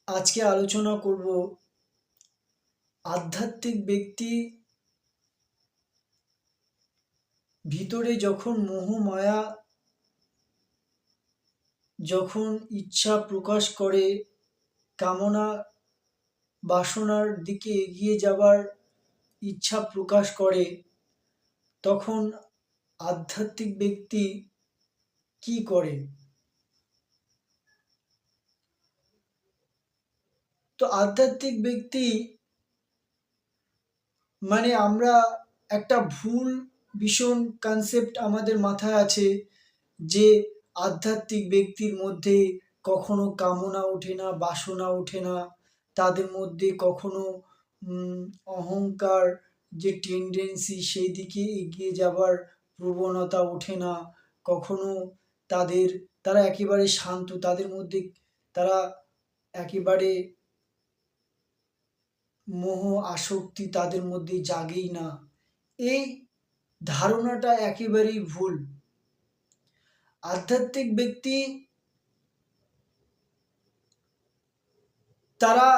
আজকে আলোচনা করব আধ্যাত্মিক ব্যক্তি ভিতরে যখন মোহ মায়া যখন ইচ্ছা প্রকাশ করে, কামনা বাসনার দিকে এগিয়ে যাবার ইচ্ছা প্রকাশ করে, তখন আধ্যাত্মিক ব্যক্তি কি করে? তো আধ্যাত্মিক ব্যক্তি মানে আমরা একটা ভুল ভীষণ কনসেপ্ট আমাদের মাথায় আছে যে আধ্যাত্মিক ব্যক্তির মধ্যে কখনো কামনা ওঠে না, বাসনা ওঠে না, তাদের মধ্যে কখনো উম, অহংকার যে টেন্ডেন্সি সেই দিকে এগিয়ে যাবার প্রবণতা ওঠে না, কখনো তারা একেবারে শান্ত, তাদের মধ্যে তারা একেবারে মোহ আসক্তি তাদের মধ্যে জাগেই না। এই ধারণাটা একেবারেই ভুল। আধ্যাত্মিক ব্যক্তি তারা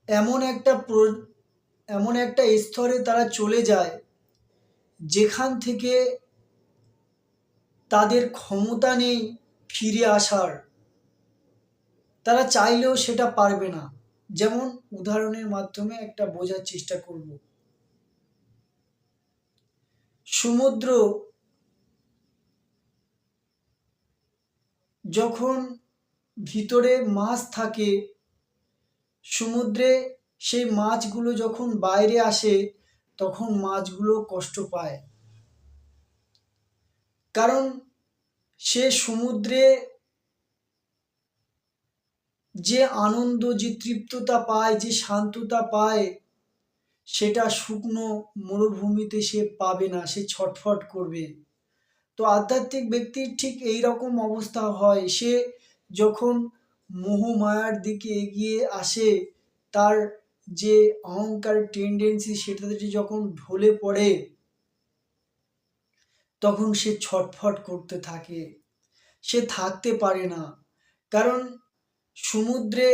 এমন একটা এমন একটা স্তরে তারা চলে যায় যেখান থেকে তাদের ক্ষমতা নেই ফিরে আসার, তারা চাইলেও সেটা পারবে না। যেমন উদাহরণের মাধ্যমে একটা বোঝার চেষ্টা করব। সমুদ্র যখন ভিতরে মাছ থাকে, সমুদ্রে সেই মাছগুলো যখন বাইরে আসে তখন মাছগুলো কষ্ট পায়, কারণ সে সমুদ্রে যে আনন্দ, যে তৃপ্ততা পায়, যে শান্ততা পায়, সেটা শুকনো মরুভূমিতে সে পাবে না, সে ছটফট করবে। তো আধ্যাত্মিক ব্যক্তির ঠিক এই রকম অবস্থা হয়। সে যখন মোহমায়ার দিকে এগিয়ে আসে, তার যে অহংকার টেন্ডেন্সি সেটাতে যখন ঢলে পড়ে, তখন সে ছটফট করতে থাকে, সে থাকতে পারে না। কারণ সমুদ্রে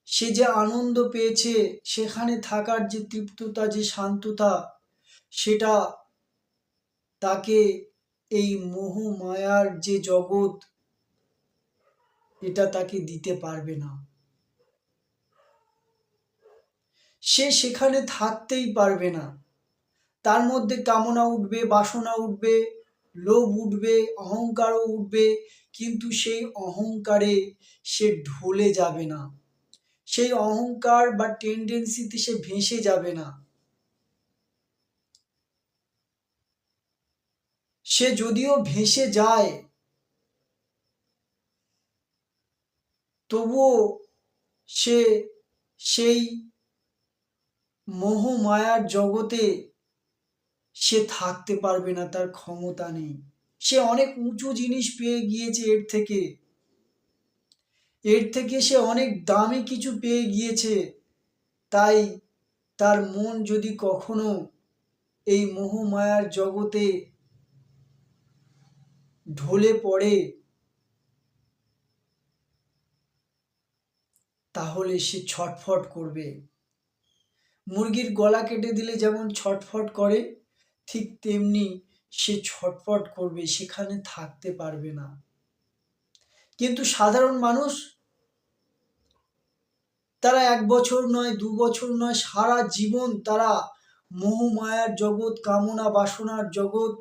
সে যে আনন্দ পেয়েছে, সেখানে থাকার যে তৃপ্ততা, যে শান্ততা, সেটা তাকে এই মোহ মায়ার যে জগৎ, এটা তাকে দিতে পারবে না। সে সেখানে থাকতেই পারবে না। তার মধ্যে কামনা উঠবে, বাসনা উঠবে, লোভ উঠবে, অহংকারও উঠবে, কিন্তু সেই অহংকারে সে ঢলে যাবে না, সেই অহংকার বা টেন্ডেন্সিতে সে ভেসে যাবে না। সে যদিও ভেসে যায়, তবুও সে সেই মোহ মায়ার জগতে সে থাকতে পারবে না, তার ক্ষমতা নেই। সে অনেক উঁচু জিনিস পেয়ে গিয়েছে, এর থেকে সে অনেক দামি কিছু পেয়ে গিয়েছে। তাই তার মন যদি কখনো এই মোহ মায়ার জগতে ঢলে পড়ে, তাহলে সে ছটফট করবে। মুরগির গলা কেটে দিলে যেমন ছটফট করে, ঠিক তেমনি সে ছটফট করবে, সেখানে থাকতে পারবে না। কিন্তু সাধারণ মানুষ, তারা 1 বছর নয়, 2 বছর নয়, সারা জীবন তারা মোহমায়ার জগৎ, কামনা বাসনার জগৎ,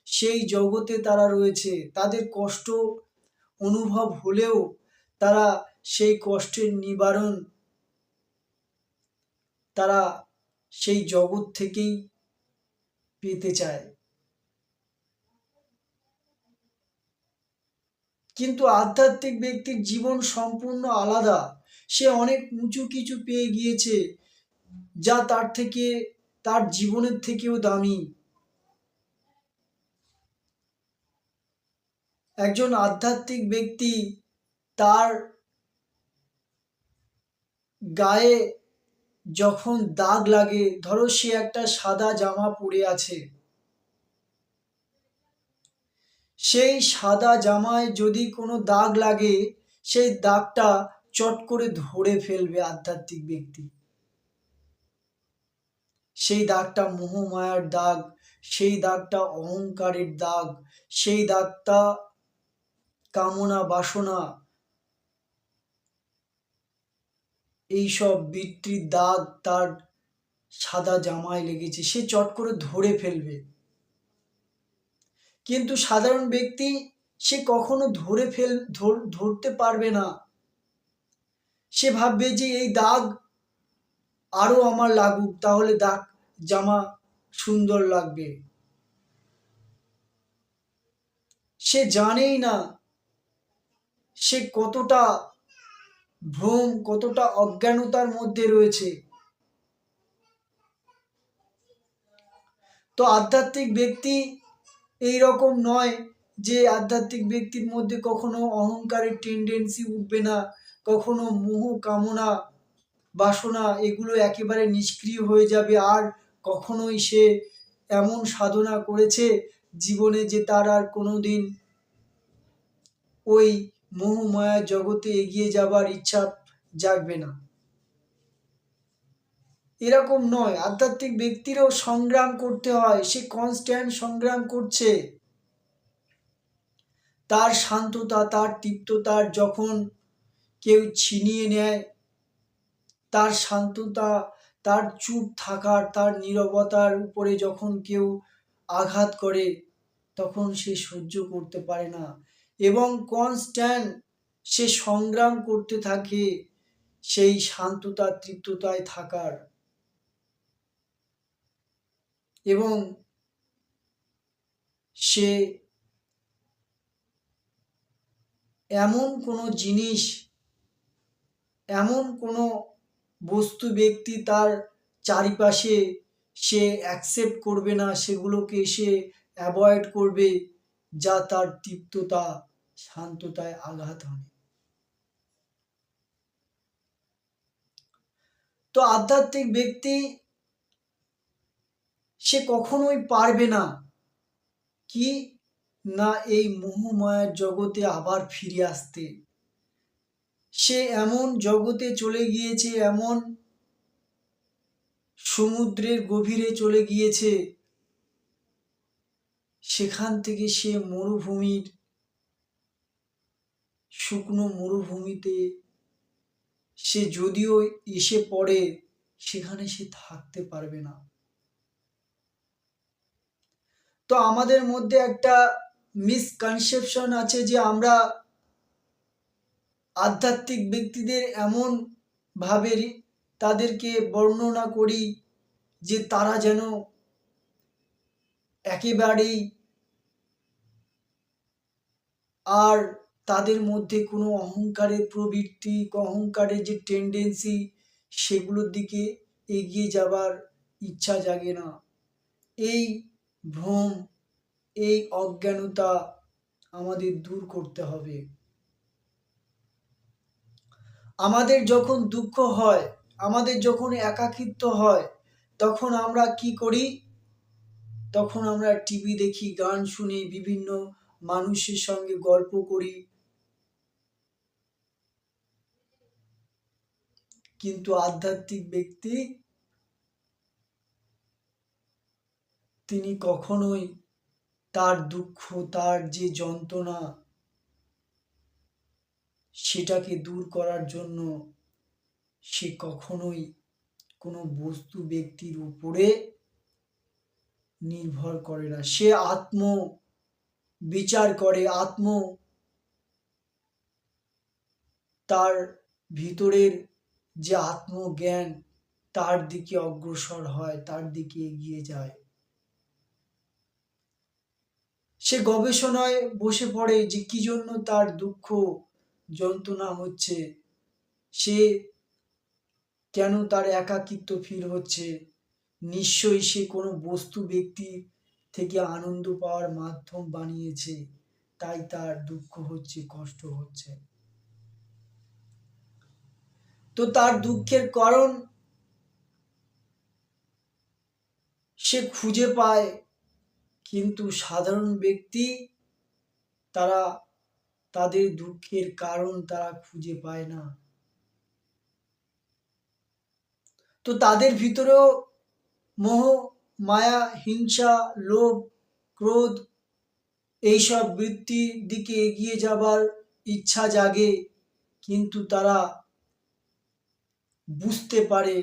সেই জগতে তারা রয়েছে। তাদের কষ্ট অনুভব হলেও তারা সেই কষ্টের নিবারণ তারা সেই জগৎ থেকেই পেতে চায়। কিন্তু আধ্যাত্মিক ব্যক্তির জীবন সম্পূর্ণ আলাদা। সে অনেক উঁচু কিছু পেয়ে গিয়েছে, যা তার জীবনের থেকেও দামি। একজন আধ্যাত্মিক ব্যক্তি তার গায়ে যখন দাগ লাগে, ধরো সে একটা সাদা জামা পরে আছে, সেই সাদা জামায় যদি কোনো দাগ লাগে, সেই দাগটা চট করে ধরে ফেলবে আধ্যাত্মিক ব্যক্তি। সেই দাগটা মোহমায়ার দাগ, সেই দাগটা অহংকারের দাগ, সেই দাগটা কামনা বাসনা, এইসব বৃত্তির দাগ তার সাদা জামায় লেগেছে, সে চট করে ধরে ফেলবে। কিন্তু সাধারণ ব্যক্তি সে কখনো ধরতে পারবে না। সে ভাববে যে এই দাগ আরো আমার লাগুক, তাহলে দাগ জামা সুন্দর লাগবে। সে জানেই না সে কতটা ভ্রম, কতটা অজ্ঞানতার মধ্যে রয়েছে। তো আধ্যাত্মিক ব্যক্তি এই রকম নয় যে আধ্যাত্মিক ব্যক্তির মধ্যে কখনো অহংকারের টেন্ডেন্সি উঠবে না, কখনো মোহ কামনা বাসনা এগুলো একেবারে নিষ্ক্রিয় হয়ে যাবে, আর কখনোই সে এমন সাধনা করেছে জীবনে যে তার আর কোনোদিন ওই মোহমায়া জগতে এগিয়ে যাবার ইচ্ছা জাগবে না। এরকম নয়, আধ্যাত্মিক ব্যক্তিরও সংগ্রাম করতে হয়, সে কনস্ট্যান্ট সংগ্রাম করছে। তার শান্ততা, তার তৃপ্ততার যখন কেউ ছিনিয়ে নেয়, তার শান্ততা, তার চুপ থাকার, তার নীরবতার উপরে যখন কেউ আঘাত করে, তখন সে সহ্য করতে পারে না এবং কনস্ট্যান্ট সে সংগ্রাম করতে থাকে সেই শান্ততা তৃপ্ততায় থাকার। এবং সে এমন কোনো জিনিস, এমন কোনো বস্তু ব্যক্তি তার চারিপাশে সে অ্যাকসেপ্ট করবে না, সেগুলোকে সে অ্যাভয়েড করবে যা তার তৃপ্ততা শান্ততায় আঘাত হানে। তো আধ্যাত্মিক ব্যক্তি সে কখনোই পারবে না কি না এই মোহমায়ার জগতে আবার ফিরে আসতে। সে এমন জগতে চলে গিয়েছে, এমন সমুদ্রের গভীরে চলে গিয়েছে, সেখান থেকে সে মরুভূমির, শুকনো মরুভূমিতে সে যদিও এসে পড়ে, সেখানে সে থাকতে পারবে না। তো আমাদের মধ্যে একটা মিসকনসেপশন আছে যে আমরা আধ্যাত্মিক ব্যক্তিদের এমন ভাবে তাদেরকে বর্ণনা করি যে তারা যেন একেবারেই, আর তাদের মধ্যে কোনো অহংকারের প্রবৃত্তি, অহংকারের যে টেন্ডেন্সি, সেগুলোর দিকে এগিয়ে যাবার ইচ্ছা জাগে না। এই ভ্রম, এই অজ্ঞানতা আমাদের দূর করতে হবে। আমাদের যখন দুঃখ হয়, আমাদের যখন একাকিত্ব হয়, তখন আমরা কি করি? তখন আমরা টিভি দেখি, গান শুনি, বিভিন্ন মানুষের সঙ্গে গল্প করি। কিন্তু আধ্যাত্মিক ব্যক্তি তিনি কখনোই তার দুঃখ, তার যে যন্ত্রণা, সেটাকে দূর করার জন্য সে কখনোই কোনো বস্তু ব্যক্তির উপরে নির্ভর করে না। সে আত্ম বিচার করে, তার ভিতরের যে আত্মজ্ঞান, তার দিকে অগ্রসর হয়, তার দিকে এগিয়ে যায়। সে গবেষণায় বসে পড়ে যে কি জন্য তার দুঃখ যন্ত্রণা হচ্ছে, সে কেন তার একাকিত্ব ফিল হচ্ছে। নিশ্চয়ই সে কোনো বস্তু ব্যক্তি থেকে আনন্দ পাওয়ার মাধ্যম বানিয়েছে, তাই তার দুঃখ হচ্ছে, কষ্ট হচ্ছে। তো তার দুঃখের কারণ সে খুঁজে পায়, কিন্তু সাধারণ ব্যক্তি তারা তাদের দুঃখের কারণ তারা খুঁজে পায় না। তো তাদের ভিতরেও মোহ, মায়া, হিংসা, লোভ, ক্রোধ এইসব বৃত্তির দিকে এগিয়ে যাবার ইচ্ছা জাগে, কিন্তু তারা বুঝতে পারে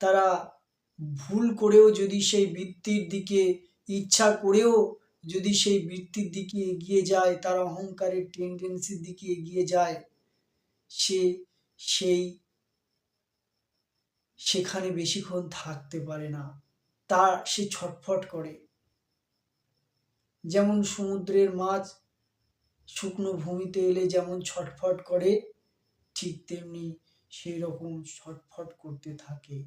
তারা ভুল করেও যদি সেই বৃত্তির দিকে ইচ্ছা করেও যদি সেই বৃত্তির দিকে এগিয়ে যায়, তার অহংকারের টেন্ডেন্সির দিকে এগিয়ে যায়, সে সেই সেখানে বেশিক্ষণ থাকতে পারে না, সে ছটফট করে। যেমন সমুদ্রের মাছ শুকনো ভূমিতে এলে যেমন ছটফট করে, ঠিক তেমনি সেই রকম ছটফট করতে থাকে।